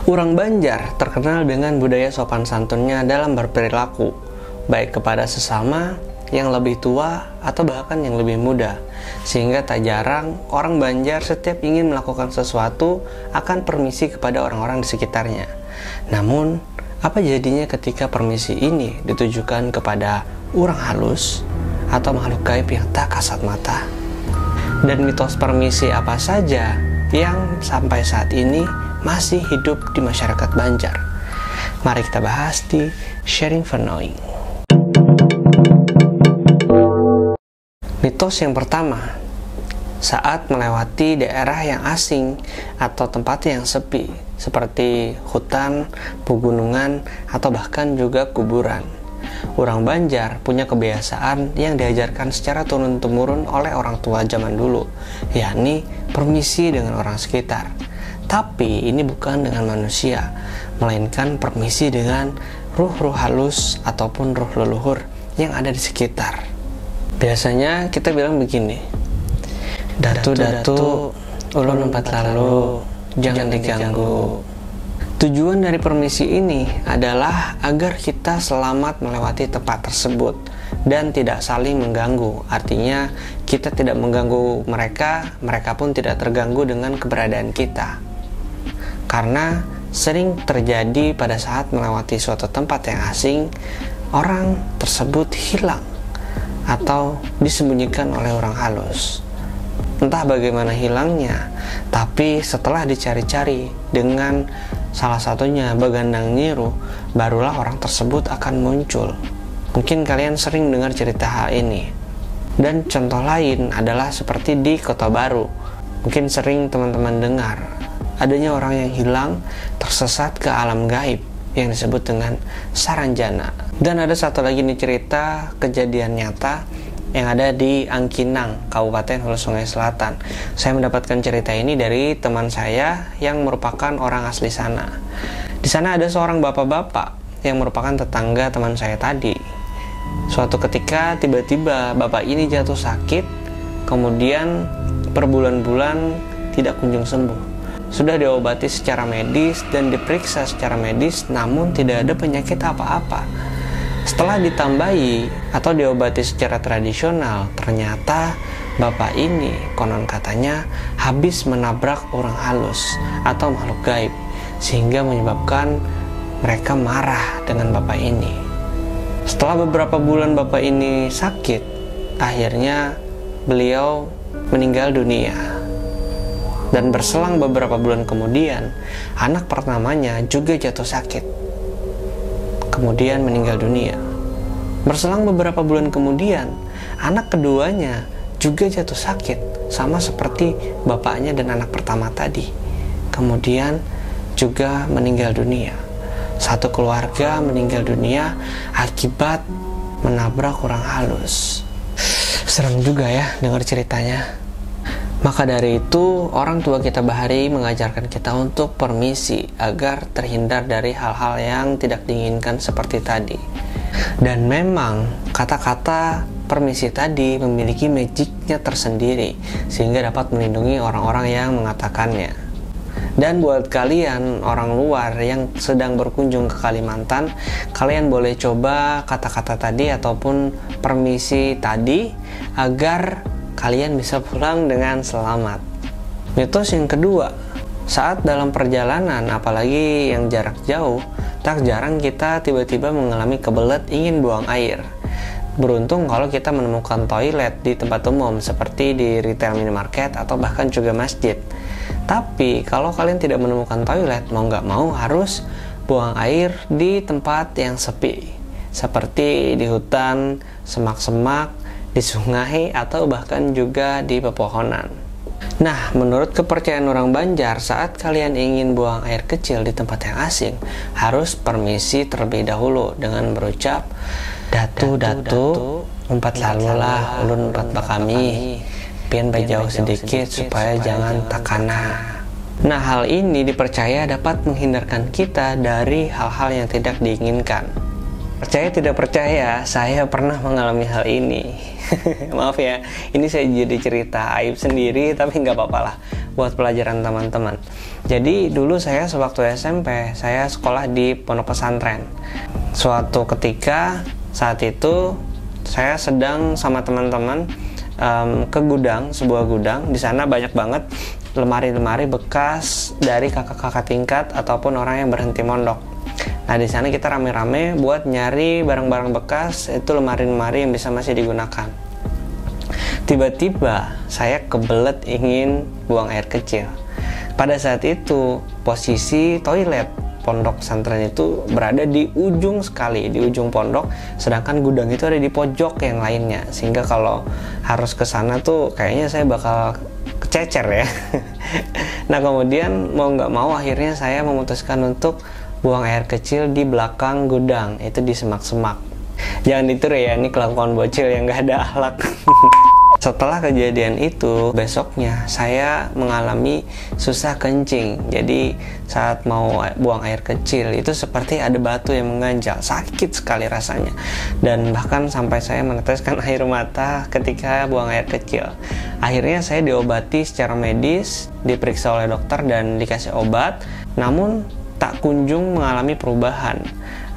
Orang Banjar terkenal dengan budaya sopan santunnya dalam berperilaku, baik kepada sesama, yang lebih tua, atau bahkan yang lebih muda. Sehingga tak jarang orang Banjar setiap ingin melakukan sesuatu akan permisi kepada orang-orang di sekitarnya. Namun, apa jadinya ketika permisi ini ditujukan kepada orang halus atau makhluk gaib yang tak kasat mata? Dan mitos permisi apa saja yang sampai saat ini masih hidup di masyarakat Banjar? Mari kita bahas di Sharing for Knowing. Mitos yang pertama, saat melewati daerah yang asing atau tempat yang sepi seperti hutan, pegunungan, atau bahkan juga kuburan, orang Banjar punya kebiasaan yang diajarkan secara turun-temurun oleh orang tua zaman dulu, yakni permisi dengan orang sekitar. Tapi ini bukan dengan manusia, melainkan permisi dengan ruh-ruh halus ataupun ruh leluhur yang ada di sekitar. Biasanya kita bilang begini, "Datu-datu, ulun empat lalu, jangan diganggu." Tujuan dari permisi ini adalah agar kita selamat melewati tempat tersebut dan tidak saling mengganggu. Artinya kita tidak mengganggu mereka, mereka pun tidak terganggu dengan keberadaan kita. Karena sering terjadi pada saat melewati suatu tempat yang asing, orang tersebut hilang atau disembunyikan oleh orang halus. Entah bagaimana hilangnya, tapi setelah dicari-cari dengan salah satunya begandang nyiru, barulah orang tersebut akan muncul. Mungkin kalian sering dengar cerita hal ini. Dan contoh lain adalah seperti di Kota Baru. Mungkin sering teman-teman dengar adanya orang yang hilang tersesat ke alam gaib yang disebut dengan Saranjana. Dan ada satu lagi nih cerita kejadian nyata yang ada di Angkinang, Kabupaten Hulu Sungai Selatan. Saya mendapatkan cerita ini dari teman saya yang merupakan orang asli sana. Di sana ada seorang bapak-bapak yang merupakan tetangga teman saya tadi. Suatu ketika tiba-tiba bapak ini jatuh sakit, kemudian berbulan-bulan tidak kunjung sembuh. Sudah diobati secara medis dan diperiksa secara medis, namun tidak ada penyakit apa-apa. Setelah ditambahi atau diobati secara tradisional, ternyata bapak ini konon katanya habis menabrak orang halus atau makhluk gaib, sehingga menyebabkan mereka marah dengan bapak ini. Setelah beberapa bulan bapak ini sakit, akhirnya beliau meninggal dunia. Dan berselang beberapa bulan kemudian, anak pertamanya juga jatuh sakit, kemudian meninggal dunia. Berselang beberapa bulan kemudian, anak keduanya juga jatuh sakit, sama seperti bapaknya dan anak pertama tadi, kemudian juga meninggal dunia. Satu keluarga meninggal dunia akibat menabrak orang halus. Serem juga ya dengar ceritanya. Maka dari itu, orang tua kita bahari mengajarkan kita untuk permisi agar terhindar dari hal-hal yang tidak diinginkan seperti tadi. Dan memang kata-kata permisi tadi memiliki magicnya tersendiri, sehingga dapat melindungi orang-orang yang mengatakannya. Dan buat kalian orang luar yang sedang berkunjung ke Kalimantan, kalian boleh coba kata-kata tadi ataupun permisi tadi agar kalian bisa pulang dengan selamat. Mitos yang kedua, saat dalam perjalanan, apalagi yang jarak jauh, tak jarang kita tiba-tiba mengalami kebelet ingin buang air. Beruntung kalau kita menemukan toilet di tempat umum seperti di retail minimarket atau bahkan juga masjid. Tapi kalau kalian tidak menemukan toilet, mau nggak mau harus buang air di tempat yang sepi, seperti di hutan, semak-semak, di sungai, atau bahkan juga di pepohonan. Nah, menurut kepercayaan orang Banjar, saat kalian ingin buang air kecil di tempat yang asing, harus permisi terlebih dahulu dengan berucap, "Datu-datu, umpat lalulah, ulun umpat bakami, pian bajau sedikit supaya jangan takana." Nah, hal ini dipercaya dapat menghindarkan kita dari hal-hal yang tidak diinginkan. Percaya tidak percaya, saya pernah mengalami hal ini. Maaf ya, ini saya jadi cerita aib sendiri, tapi nggak apa-apa lah. buat pelajaran teman-teman. Jadi dulu saya sewaktu SMP, saya sekolah di pondok pesantren. Suatu ketika saat itu saya sedang sama teman-teman ke gudang, sebuah gudang. Di sana banyak banget lemari-lemari bekas dari kakak-kakak tingkat ataupun orang yang berhenti mondok. Nah, di sana kita rame-rame buat nyari barang-barang bekas, itu lemari-lemari yang bisa masih digunakan. Tiba-tiba saya kebelet ingin buang air kecil. Pada saat itu posisi toilet pondok pesantren itu berada di ujung sekali, di ujung pondok, sedangkan gudang itu ada di pojok yang lainnya, sehingga kalau harus ke sana tuh kayaknya saya bakal kececer ya. Nah, kemudian mau nggak mau akhirnya saya memutuskan untuk buang air kecil di belakang gudang, itu di semak-semak. Jangan ditiru ya, ini kelakuan bocil yang nggak ada akhlak. Setelah kejadian itu, besoknya saya mengalami susah kencing. Jadi saat mau buang air kecil itu seperti ada batu yang mengganjal, sakit sekali rasanya. Dan bahkan sampai saya meneteskan air mata ketika buang air kecil. Akhirnya saya diobati secara medis, diperiksa oleh dokter dan dikasih obat, namun tak kunjung mengalami perubahan.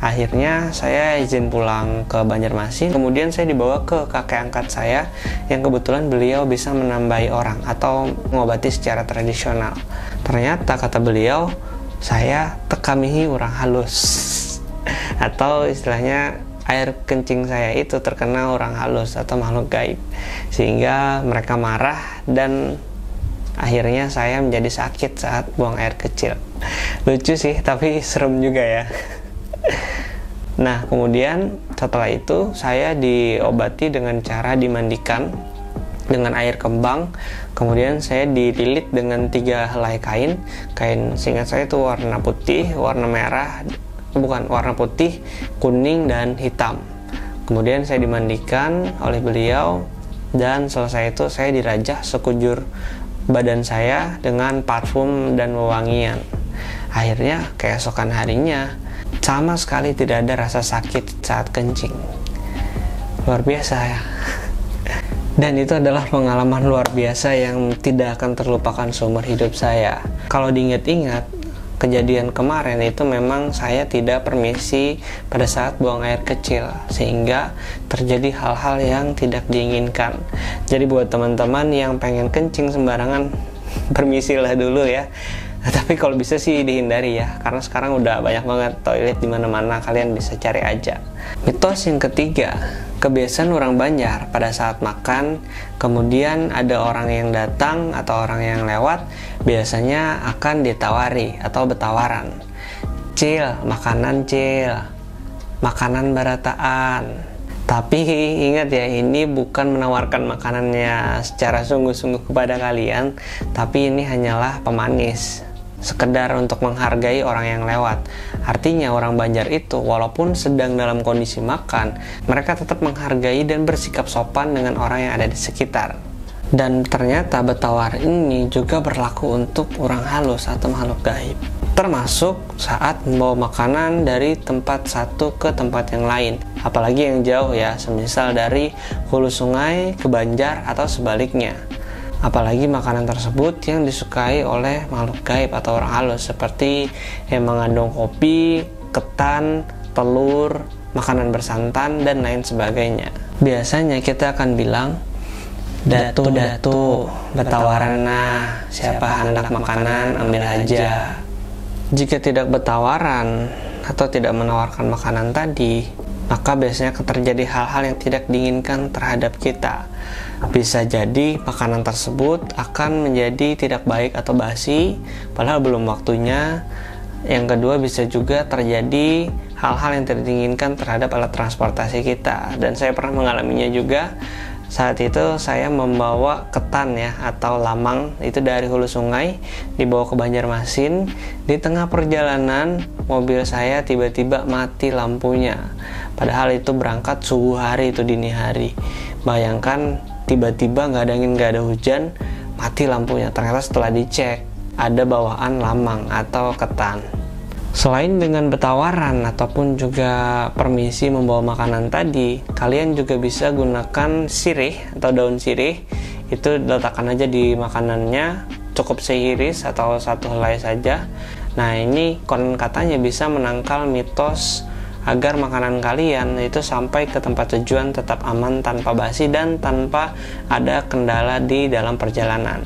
Akhirnya saya izin pulang ke Banjarmasin, kemudian saya dibawa ke kakek angkat saya yang kebetulan beliau bisa menambahi orang atau mengobati secara tradisional. Ternyata kata beliau, saya tekamihi orang halus atau istilahnya air kencing saya itu terkena orang halus atau makhluk gaib, sehingga mereka marah dan akhirnya saya menjadi sakit saat buang air kecil. Lucu sih, tapi serem juga ya. Nah, kemudian setelah itu saya diobati dengan cara dimandikan dengan air kembang. Kemudian saya dililit dengan 3 helai kain. Kain seingat saya itu warna putih, warna merah, warna putih, kuning, dan hitam. Kemudian saya dimandikan oleh beliau, dan selesai itu saya dirajah sekujur badan saya dengan parfum dan wewangian. Akhirnya keesokan harinya sama sekali tidak ada rasa sakit saat kencing. Luar biasa ya. Dan itu adalah pengalaman luar biasa yang tidak akan terlupakan seumur hidup saya. Kalau diingat-ingat, kejadian kemarin itu memang saya tidak permisi pada saat buang air kecil, sehingga terjadi hal-hal yang tidak diinginkan. Jadi buat teman-teman yang pengen kencing sembarangan, permisilah dulu ya. Tapi kalau bisa sih dihindari ya, karena sekarang udah banyak banget toilet di mana-mana, kalian bisa cari aja. Mitos yang ketiga, kebiasaan orang Banjar pada saat makan, kemudian ada orang yang datang atau orang yang lewat, biasanya akan ditawari atau betawaran. Cil, makanan cil, makanan barataan. Tapi ingat ya, ini bukan menawarkan makanannya secara sungguh-sungguh kepada kalian, tapi ini hanyalah pemanis, sekedar untuk menghargai orang yang lewat. Artinya orang Banjar itu walaupun sedang dalam kondisi makan, mereka tetap menghargai dan bersikap sopan dengan orang yang ada di sekitar. Dan ternyata betawar ini juga berlaku untuk orang halus atau makhluk gaib, termasuk saat membawa makanan dari tempat satu ke tempat yang lain, apalagi yang jauh ya, semisal dari hulu sungai ke Banjar atau sebaliknya. Apalagi makanan tersebut yang disukai oleh makhluk gaib atau orang halus, seperti yang mengandung kopi, ketan, telur, makanan bersantan, dan lain sebagainya. Biasanya kita akan bilang, Datu, betawaran nah, siapa hendak makanan ambil aja. Jika tidak betawaran atau tidak menawarkan makanan tadi, maka biasanya akan terjadi hal-hal yang tidak diinginkan terhadap kita. Bisa jadi makanan tersebut akan menjadi tidak baik atau basi, padahal belum waktunya. Yang kedua, bisa juga terjadi hal-hal yang tidak diinginkan terhadap alat transportasi kita. Dan saya pernah mengalaminya juga. Saat itu saya membawa ketan ya, atau lamang, itu dari hulu sungai dibawa ke Banjarmasin. Di tengah perjalanan mobil saya tiba-tiba mati lampunya, padahal itu berangkat subuh hari, itu dini hari. Bayangkan tiba-tiba nggak ada angin, nggak ada hujan, mati lampunya. Ternyata setelah dicek ada bawaan lamang atau ketan. Selain dengan betawaran ataupun juga permisi membawa makanan tadi, kalian juga bisa gunakan sirih atau daun sirih. Itu letakkan aja di makanannya, cukup seiris atau satu helai saja. Nah, ini konon katanya bisa menangkal mitos agar makanan kalian itu sampai ke tempat tujuan tetap aman, tanpa basi dan tanpa ada kendala di dalam perjalanan.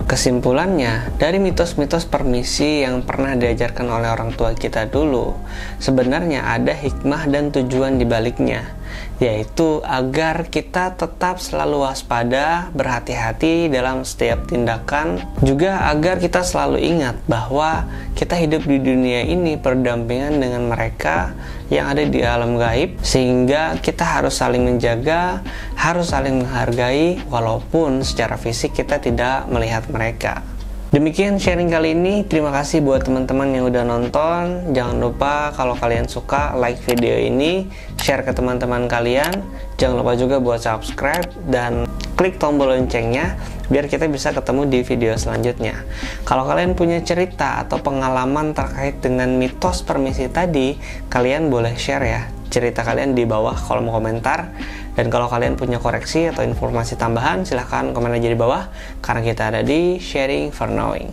Kesimpulannya, dari mitos-mitos permisi yang pernah diajarkan oleh orang tua kita dulu, sebenarnya ada hikmah dan tujuan di baliknya, yaitu agar kita tetap selalu waspada, berhati-hati dalam setiap tindakan, juga agar kita selalu ingat bahwa kita hidup di dunia ini berdampingan dengan mereka yang ada di alam gaib, sehingga kita harus saling menjaga, harus saling menghargai, walaupun secara fisik kita tidak melihat mereka. Demikian sharing kali ini. Terima kasih buat teman-teman yang udah nonton. Jangan lupa kalau kalian suka, like video ini, share ke teman-teman kalian. Jangan lupa juga buat subscribe dan klik tombol loncengnya biar kita bisa ketemu di video selanjutnya. Kalau kalian punya cerita atau pengalaman terkait dengan mitos permisi tadi, kalian boleh share ya cerita kalian di bawah kolom komentar. Dan kalau kalian punya koreksi atau informasi tambahan, silahkan komen aja di bawah, karena kita ada di Sharing for Knowing.